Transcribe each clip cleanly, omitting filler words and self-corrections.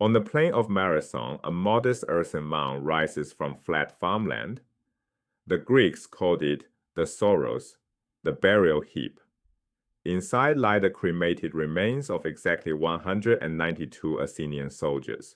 On the plain of Marathon, a modest earthen mound rises from flat farmland. The Greeks called it the soros, the burial heap. Inside lie the cremated remains of exactly 192 Athenian soldiers.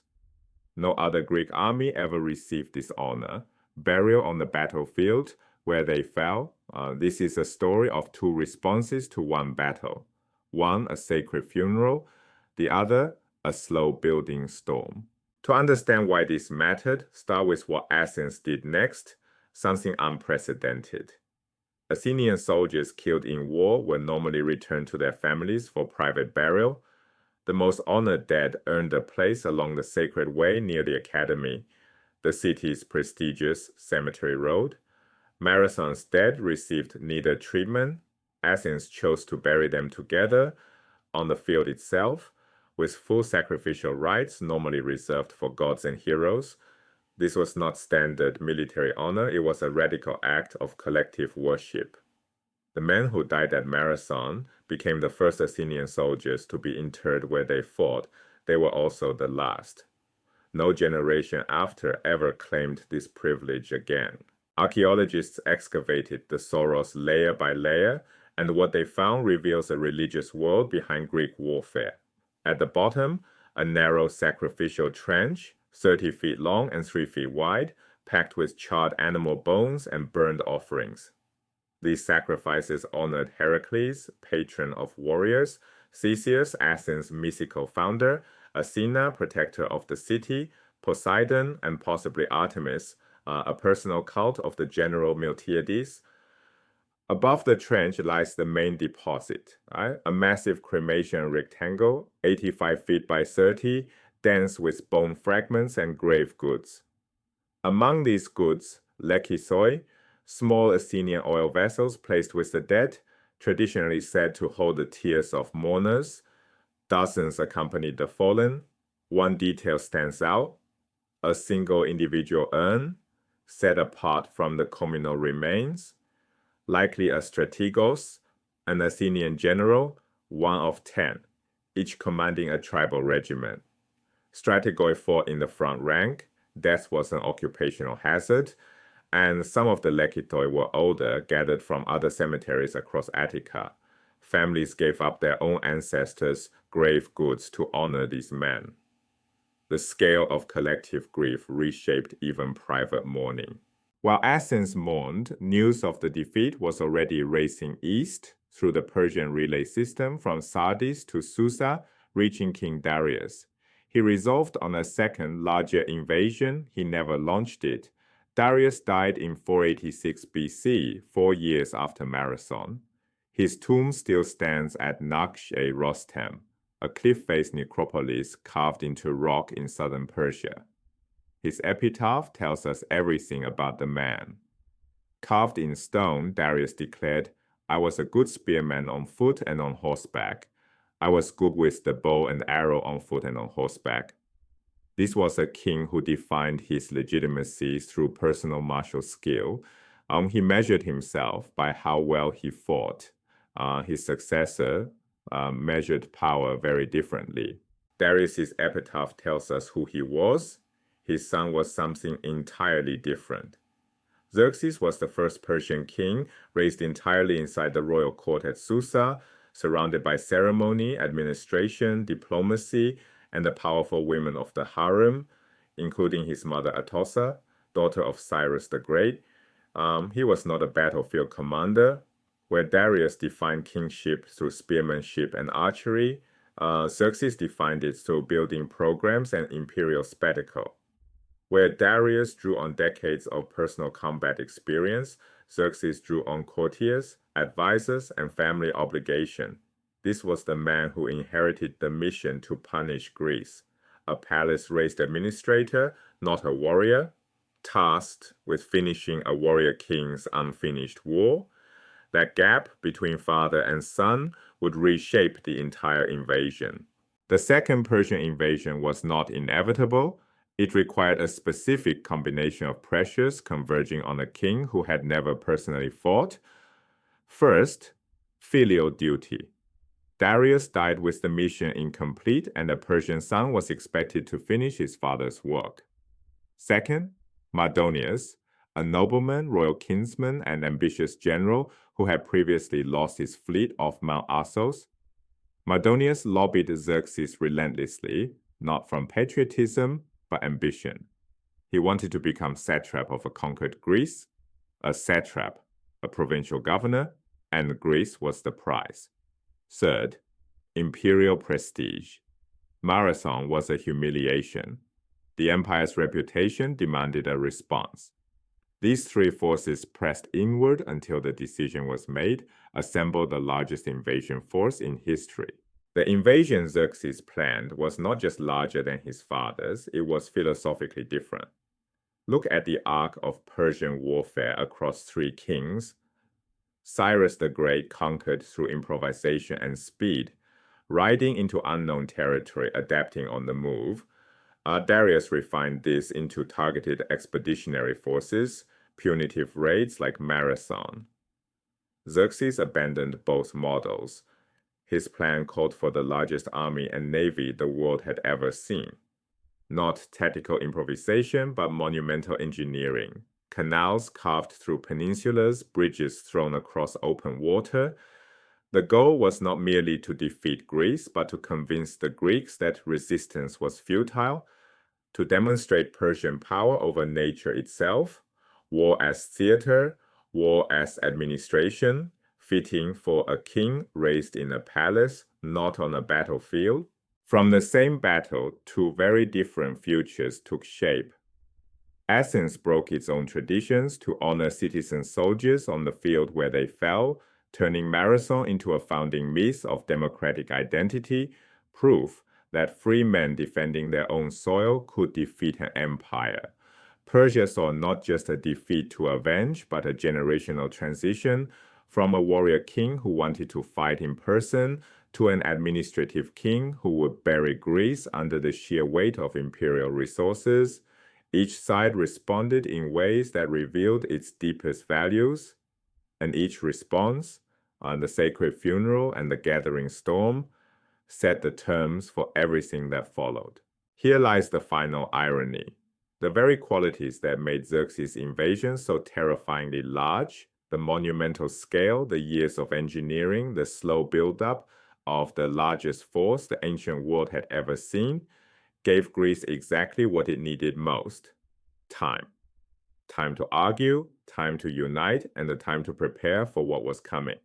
No other Greek army ever received this honor, burial on the battlefield where they fell. This is a story of two responses to one battle. One, a sacred funeral, the other, a slow building storm. To understand why this mattered, start with what Athens did next, something unprecedented. Athenian soldiers killed in war were normally returned to their families for private burial. The most honored dead earned a place along the sacred way near the academy, the city's prestigious cemetery road. Marathon's dead received neither treatment. Athens chose to bury them together on the field itself, with full sacrificial rites normally reserved for gods and heroes. This was not standard military honor, it was a radical act of collective worship. The men who died at Marathon became the first Athenian soldiers to be interred where they fought. They were also the last. No generation after ever claimed this privilege again. Archaeologists excavated the soros layer by layer, and what they found reveals a religious world behind Greek warfare. At the bottom, a narrow sacrificial trench, 30 feet long and 3 feet wide, packed with charred animal bones and burned offerings. These sacrifices honored Heracles, patron of warriors, Theseus, Athens' mythical founder, Athena, protector of the city, Poseidon, and possibly Artemis, a personal cult of the general Miltiades. Above the trench lies the main deposit, right? A massive cremation rectangle, 85 feet by 30, dense with bone fragments and grave goods. Among these goods, lekythoi, small Athenian oil vessels placed with the dead, traditionally said to hold the tears of mourners. Dozens accompanied the fallen. One detail stands out: a single individual urn, set apart from the communal remains, likely a strategos, an Athenian general, one of 10, each commanding a tribal regiment. Strategoi fought in the front rank. Death was an occupational hazard, and some of the lekythoi were older, gathered from other cemeteries across Attica. Families gave up their own ancestors' grave goods to honor these men. The scale of collective grief reshaped even private mourning. While Athens mourned, news of the defeat was already racing east through the Persian relay system from Sardis to Susa, reaching King Darius. He resolved on a second, larger invasion. He never launched it. Darius died in 486 BC, 4 years after Marathon. His tomb still stands at Naksh-e-Rostam, a cliff-faced necropolis carved into rock in southern Persia. His epitaph tells us everything about the man. Carved in stone, Darius declared, "I was a good spearman on foot and on horseback. I was good with the bow and arrow on foot and on horseback." This was a king who defined his legitimacy through personal martial skill. He measured himself by how well he fought. His successor measured power very differently. Darius's epitaph tells us who he was. His son was something entirely different. Xerxes was the first Persian king, raised entirely inside the royal court at Susa, surrounded by ceremony, administration, diplomacy, and the powerful women of the harem, including his mother Atossa, daughter of Cyrus the Great. He was not a battlefield commander. Where Darius defined kingship through spearmanship and archery, Xerxes defined it through building programs and imperial spectacle. Where Darius drew on decades of personal combat experience, Xerxes drew on courtiers, advisors, and family obligation. This was the man who inherited the mission to punish Greece, a palace-raised administrator, not a warrior, tasked with finishing a warrior king's unfinished war. That gap between father and son would reshape the entire invasion. The second Persian invasion was not inevitable. It required a specific combination of pressures converging on a king who had never personally fought. First, filial duty. Darius died with the mission incomplete, and the Persian son was expected to finish his father's work. Second, Mardonius, a nobleman, royal kinsman, and ambitious general who had previously lost his fleet off Mount Assos. Mardonius lobbied Xerxes relentlessly, not from patriotism, but ambition. He wanted to become satrap of a conquered Greece, a satrap, a provincial governor, and Greece was the prize. Third, imperial prestige. Marathon was a humiliation. The empire's reputation demanded a response. These three forces pressed inward until the decision was made, assemble the largest invasion force in history. The invasion Xerxes planned was not just larger than his father's, it was philosophically different. Look at the arc of Persian warfare across three kings. Cyrus the Great conquered through improvisation and speed, riding into unknown territory, adapting on the move. Darius refined this into targeted expeditionary forces, punitive raids like Marathon. Xerxes abandoned both models. His plan called for the largest army and navy the world had ever seen. Not tactical improvisation, but monumental engineering. Canals carved through peninsulas, bridges thrown across open water. The goal was not merely to defeat Greece, but to convince the Greeks that resistance was futile, to demonstrate Persian power over nature itself, war as theater, war as administration, fitting for a king raised in a palace, not on a battlefield. From the same battle, two very different futures took shape. Athens broke its own traditions to honor citizen soldiers on the field where they fell, turning Marathon into a founding myth of democratic identity, proof that free men defending their own soil could defeat an empire. Persia saw not just a defeat to avenge, but a generational transition from a warrior king who wanted to fight in person to an administrative king who would bury Greece under the sheer weight of imperial resources. Each side responded in ways that revealed its deepest values, and each response, the sacred funeral and the gathering storm, set the terms for everything that followed. Here lies the final irony. The very qualities that made Xerxes' invasion so terrifyingly large, the monumental scale, the years of engineering, the slow build-up of the largest force the ancient world had ever seen, gave Greece exactly what it needed most: time. Time to argue, time to unite, and the time to prepare for what was coming.